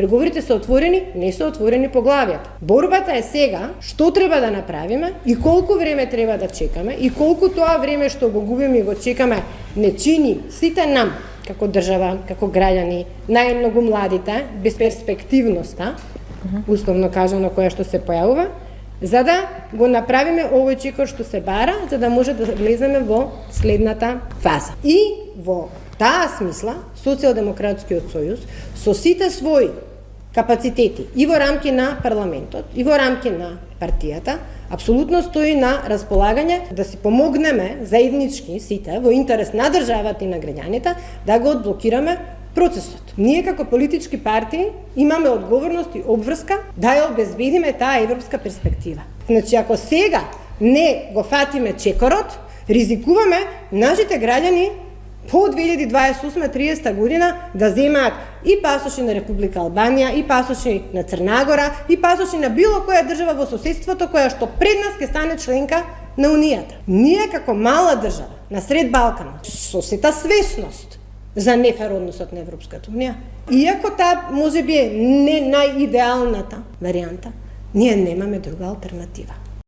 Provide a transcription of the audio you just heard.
Преговорите се отворени, не се отворени поглавјата. Борбата е сега што треба да направиме и колку време треба да чекаме и колку тоа време што го губиме и го чекаме не чини сите нам како држава, како граѓани, најмногу младите, безперспективноста, условно кажано, која што се појавува, за да го направиме овој чекор што се бара, за да може да влеземе во следната фаза. И во таа смисла, Социјалдемократскиот сојуз, со сите своји капацитети и во рамки на парламентот, и во рамки на партијата, апсолутно стои на располагање да си помогнеме заеднички сите во интерес на државата и на граѓаните да го одблокираме процесот. Ние како политички партии имаме одговорност и обврска да ја обезбедиме таа европска перспектива. Значи, ако сега не го фатиме чекорот, ризикуваме нашите граѓани по 2028-30 година да земаат и пасоши на Република Албанија, и пасоши на Црна Гора, и пасоши на било која држава во соседството која што пред нас ќе стане членка на Унијата. Ние како мала држава на сред Балканот, со сета свесност за нефер односот на Европската Унија, иако таа можеби е не најидеалната варијанта, ние немаме друга алтернатива.